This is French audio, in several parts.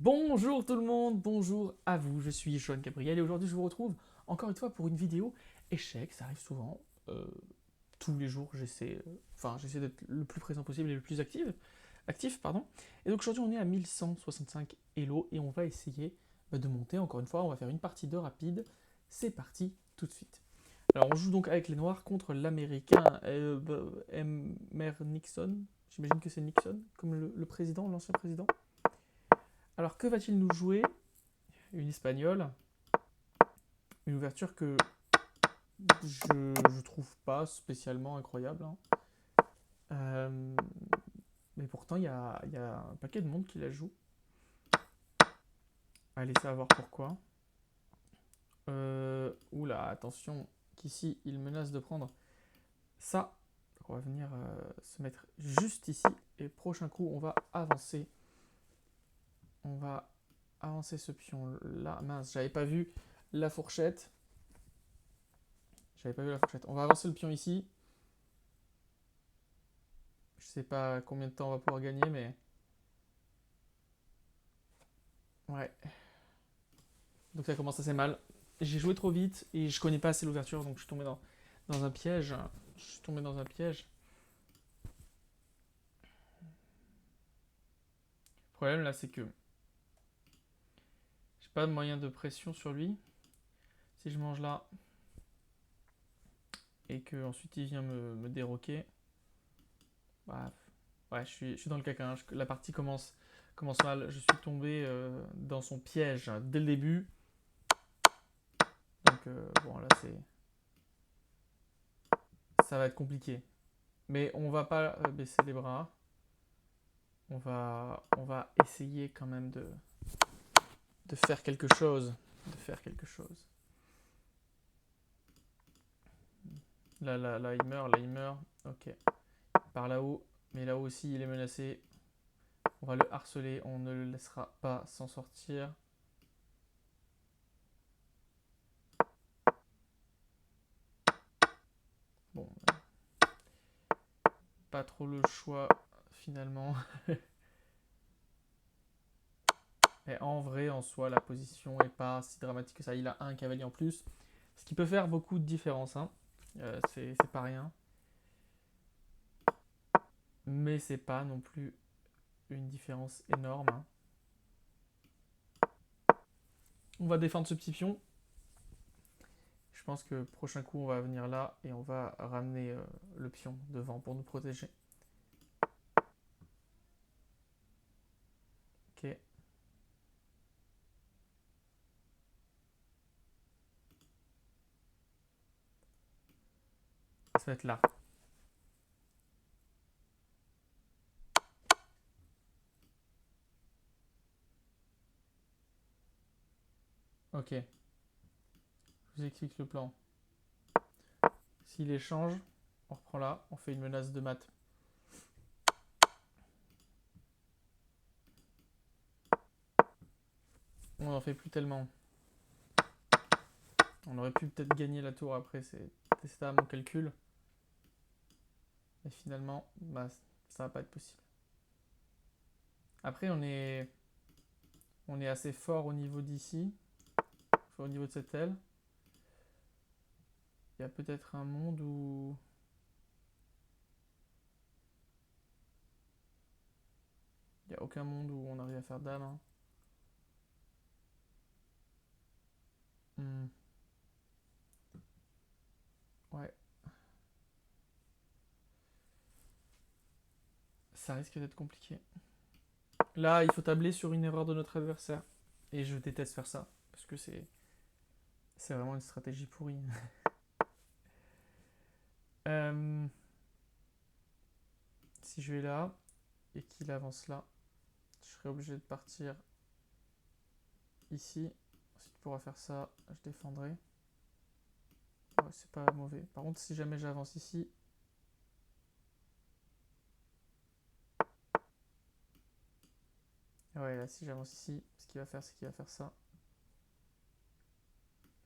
Bonjour tout le monde, bonjour à vous, je suis Joan Gabriel et aujourd'hui je vous retrouve encore une fois pour une vidéo échec, ça arrive souvent, tous les jours j'essaie d'être le plus présent possible et le plus actif pardon. Et donc aujourd'hui on est à 1165 Elo et on va essayer de monter encore une fois, on va faire une partie de rapide, c'est parti tout de suite. Alors on joue donc avec les noirs contre l'américain Emer Nixon, j'imagine que c'est Nixon, comme le président, l'ancien président. Alors que va-t-il nous jouer? Une espagnole, une ouverture que je trouve pas spécialement incroyable, hein. Euh, mais pourtant, il y a un paquet de monde qui la joue. Allez savoir pourquoi. Oula, attention, qu'ici, il menace de prendre ça. Donc on va venir se mettre juste ici. Et prochain coup, on va avancer. On va avancer ce pion là. Mince, j'avais pas vu la fourchette. J'avais pas vu la fourchette. On va avancer le pion ici. Je sais pas combien de temps on va pouvoir gagner, mais ouais. Donc ça commence assez mal. J'ai joué trop vite et je connais pas assez l'ouverture, donc je suis tombé dans un piège. Je suis tombé dans un piège. Le problème là, c'est que j'ai pas de moyen de pression sur lui. Si je mange là et que ensuite il vient me déroquer, bah, ouais, je suis dans le caca, hein. La partie commence mal. Je suis tombé dans son piège dès le début. Donc bon, là ça va être compliqué. Mais on va pas baisser les bras. On va essayer quand même de faire quelque chose. De faire quelque chose. Là, il meurt, là, il meurt. Ok. Par là-haut. Mais là-haut aussi, il est menacé. On va le harceler. On ne le laissera pas s'en sortir. Bon, pas trop le choix finalement. Et en vrai, en soi, la position est pas si dramatique que ça. Il a un cavalier en plus. Ce qui peut faire beaucoup de différence, hein. C'est pas rien. Mais c'est pas non plus une différence énorme, hein. On va défendre ce petit pion. Je pense que prochain coup, on va venir là et on va ramener le pion devant pour nous protéger. Ok, ça va être là. Ok, je vous explique le plan. S'il échange, on reprend là, on fait une menace de mat. On n'en fait plus tellement. On aurait pu peut-être gagner la tour après, c'est ça mon calcul. Mais finalement, bah, ça va pas être possible. Après, on est assez fort au niveau d'ici, au niveau de cette aile. Il y a peut-être un monde où il n'y a aucun monde où on arrive à faire dame, hein. Hmm, ouais, ça risque d'être compliqué. Là, il faut tabler sur une erreur de notre adversaire. Et je déteste faire ça, parce que c'est vraiment une stratégie pourrie. Euh, si je vais là, et qu'il avance là, je serai obligé de partir ici. Ensuite, il pourra faire ça, je défendrai. Ouais, c'est pas mauvais. Par contre, si jamais j'avance ici, ouais, là, si j'avance ici, ce qu'il va faire, c'est qu'il va faire ça.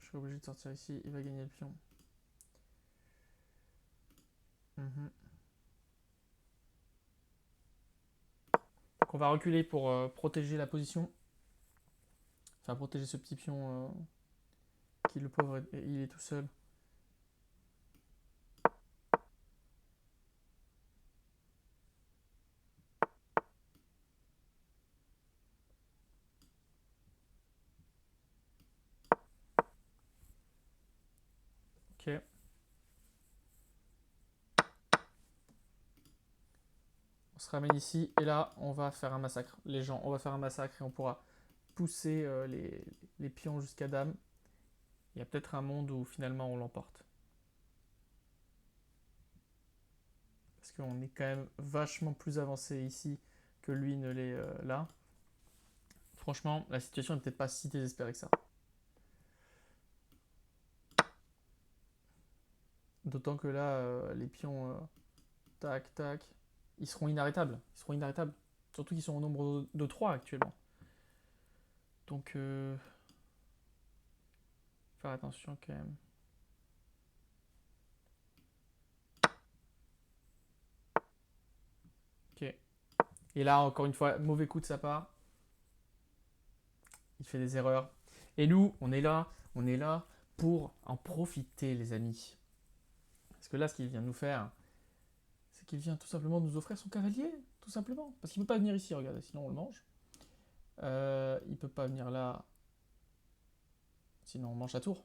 Je serai obligé de sortir ici, il va gagner le pion. Mhm. Donc on va reculer pour protéger la position. Enfin, protéger ce petit pion qui, le pauvre, il est tout seul. Ok. On se ramène ici et là, on va faire un massacre. Les gens, on va faire un massacre et on pourra pousser les pions jusqu'à dame. Il y a peut-être un monde où finalement on l'emporte. Parce qu'on est quand même vachement plus avancé ici que lui ne l'est là. Franchement, la situation n'est peut-être pas si désespérée que ça. D'autant que là, les pions, tac, tac, ils seront inarrêtables. Ils seront inarrêtables. Surtout qu'ils sont au nombre de 3 actuellement. Donc, faire attention quand même. Ok. Et là, encore une fois, mauvais coup de sa part. Il fait des erreurs. Et nous, on est là pour en profiter, les amis. Parce que là, ce qu'il vient de nous faire, c'est qu'il vient tout simplement nous offrir son cavalier, tout simplement. Parce qu'il ne peut pas venir ici, regardez, sinon on le mange. Il ne peut pas venir là, sinon on mange sa tour.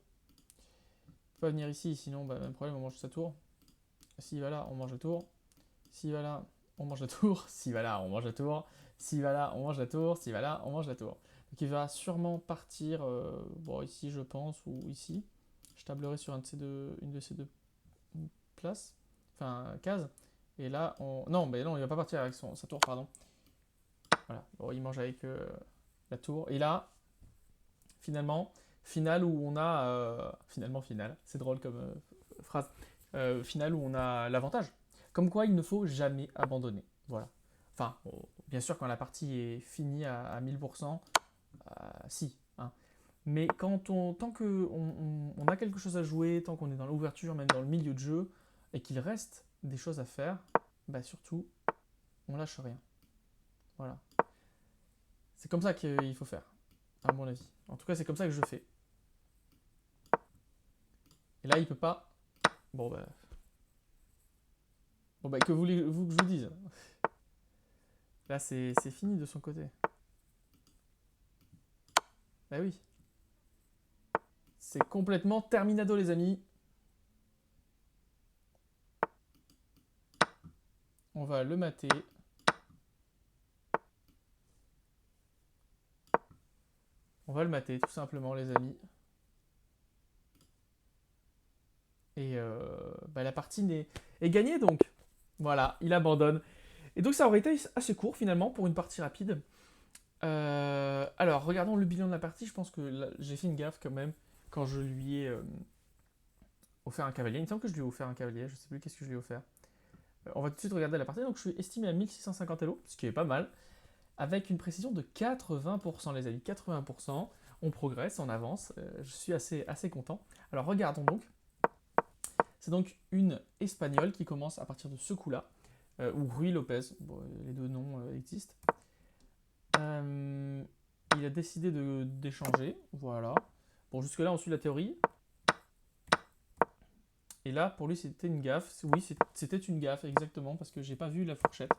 Il ne peut pas venir ici, sinon, bah, même problème, on mange sa tour. S'il va là, on mange la tour. S'il va là, on mange la tour. S'il va là, on mange la tour. S'il va là, on mange la tour. S'il va là, on mange la tour. Donc il va sûrement partir, bon, ici je pense, ou ici. Je tablerai sur une de ces deux places, enfin cases. Et là, non, mais non, il va pas partir avec sa tour, pardon. Voilà, bon, il mange avec la tour. Et là, finalement, finale où on a... finalement, finale, c'est drôle comme phrase. Finale où on a l'avantage. Comme quoi, il ne faut jamais abandonner. Voilà. Enfin, bien sûr, quand la partie est finie à 1000%, si. Hein. Mais tant qu'on a quelque chose à jouer, tant qu'on est dans l'ouverture, même dans le milieu de jeu, et qu'il reste des choses à faire, bah surtout, on lâche rien. Voilà. C'est comme ça qu'il faut faire, à mon avis. En tout cas, c'est comme ça que je fais. Et là, il peut pas. Bon, bah. Bon, bah, que voulez-vous que je vous dise? Là, c'est fini de son côté. Bah oui. C'est complètement terminado, les amis. On va le mater. On va le mater, tout simplement, les amis. Et bah, la partie est gagnée, donc. Voilà, il abandonne. Et donc, ça aurait été assez court, finalement, pour une partie rapide. Alors, regardons le bilan de la partie. Je pense que j'ai fait une gaffe, quand même, quand je lui ai offert un cavalier. Il me semble que je lui ai offert un cavalier. Je sais plus qu'est-ce que je lui ai offert. On va tout de suite regarder la partie. Donc, je suis estimé à 1650 Elo, ce qui est pas mal. Avec une précision de 80%, les amis. 80%. On progresse, on avance. Je suis assez content. Alors, regardons donc. C'est donc une espagnole qui commence à partir de ce coup-là, ou Rui Lopez, bon, les deux noms existent. Il a décidé d'échanger, voilà. Bon, jusque-là, on suit la théorie. Et là, pour lui, c'était une gaffe. Oui, c'était une gaffe, exactement, parce que j'ai pas vu la fourchette.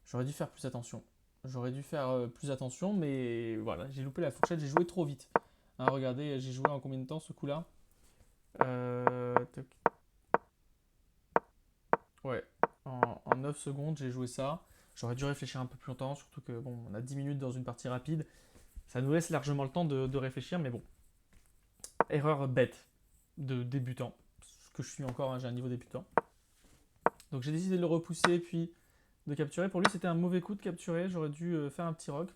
J'aurais dû faire plus attention. J'aurais dû faire plus attention, mais voilà, j'ai loupé la fourchette, j'ai joué trop vite. Hein, regardez, j'ai joué en combien de temps ce coup-là Ouais, en 9 secondes, j'ai joué ça. J'aurais dû réfléchir un peu plus longtemps, surtout que bon, on a 10 minutes dans une partie rapide. Ça nous laisse largement le temps de réfléchir, mais bon. Erreur bête de débutant, ce que je suis encore, hein, j'ai un niveau débutant. Donc j'ai décidé de le repousser, puis de capturer. Pour lui, c'était un mauvais coup de capturer, j'aurais dû faire un petit rock.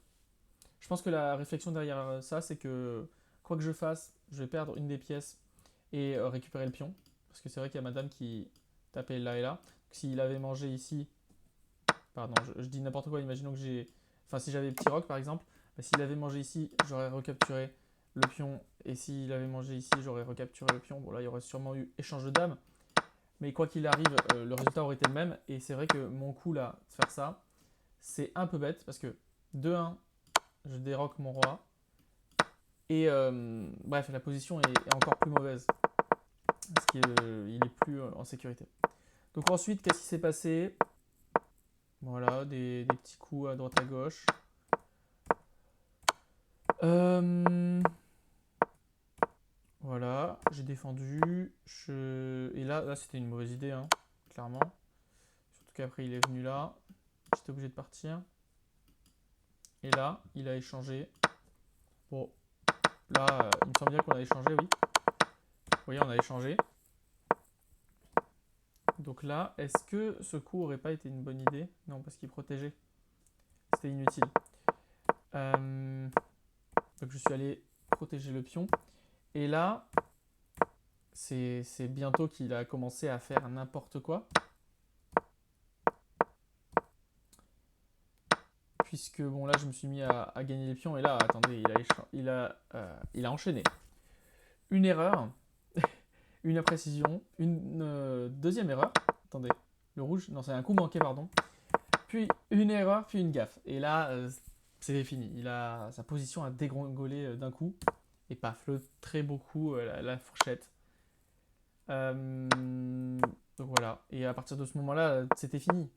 Je pense que la réflexion derrière ça, c'est que quoi que je fasse, je vais perdre une des pièces et récupérer le pion. Parce que c'est vrai qu'il y a madame qui tapait là et là. S'il avait mangé ici, pardon, je dis n'importe quoi, imaginons que j'ai... Enfin, si j'avais petit rock par exemple, bah, s'il avait mangé ici, j'aurais recapturé le pion. Et s'il avait mangé ici, j'aurais recapturé le pion. Bon, là, il y aurait sûrement eu échange de dames. Mais quoi qu'il arrive, le résultat aurait été le même. Et c'est vrai que mon coup là, de faire ça, c'est un peu bête parce que de 1, je déroque mon roi. Et bref, la position est encore plus mauvaise. Parce qu'il est plus en sécurité. Donc ensuite, qu'est-ce qui s'est passé? Voilà, des petits coups à droite à gauche. Voilà, j'ai défendu. Et là c'était une mauvaise idée, hein, clairement. Surtout qu'après il est venu là. J'étais obligé de partir. Et là, il a échangé. Bon, là, il me semble bien qu'on a échangé, oui. Vous voyez, on a échangé. Donc là, est-ce que ce coup aurait pas été une bonne idée? Non, parce qu'il protégeait. C'était inutile. Donc je suis allé protéger le pion. Et là, c'est bientôt qu'il a commencé à faire n'importe quoi. Puisque bon là je me suis mis à gagner les pions et là attendez il a enchaîné une erreur, une imprécision, une deuxième erreur, attendez, le rouge, non c'est un coup manqué pardon, puis une erreur puis une gaffe et là c'est fini, sa position a dégringolé d'un coup et paf, le très beau coup, la fourchette. Donc voilà, et à partir de ce moment là c'était fini,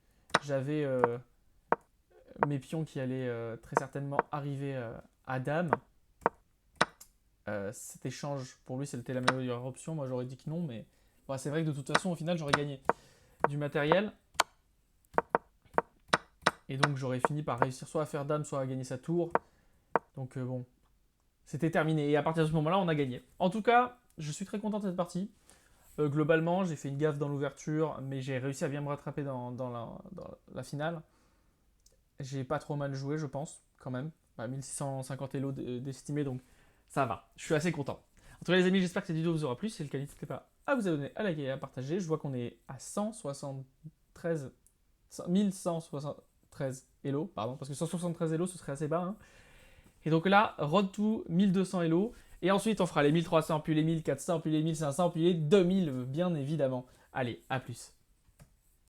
j'avais mes pions qui allaient très certainement arriver à dame. Cet échange, pour lui, c'était la meilleure option. Moi, j'aurais dit que non, mais bon, c'est vrai que de toute façon, au final, j'aurais gagné du matériel. Et donc, j'aurais fini par réussir soit à faire dame, soit à gagner sa tour. Donc, bon, c'était terminé. Et à partir de ce moment-là, on a gagné. En tout cas, je suis très content de cette partie. Globalement, j'ai fait une gaffe dans l'ouverture, mais j'ai réussi à bien me rattraper dans la finale. J'ai pas trop mal joué, je pense, quand même. 1650 elo d'estimé, donc ça va. Je suis assez content. En tout cas, les amis, j'espère que cette vidéo vous aura plu. Si c'est le cas, n'hésitez pas à vous abonner, à liker et à partager. Je vois qu'on est à 1173 elo, pardon, parce que 173 elo, ce serait assez bas. Hein. Et donc là, road to 1200 elo. Et ensuite, on fera les 1300, puis les 1400, puis les 1500, puis les 2000, bien évidemment. Allez, à plus.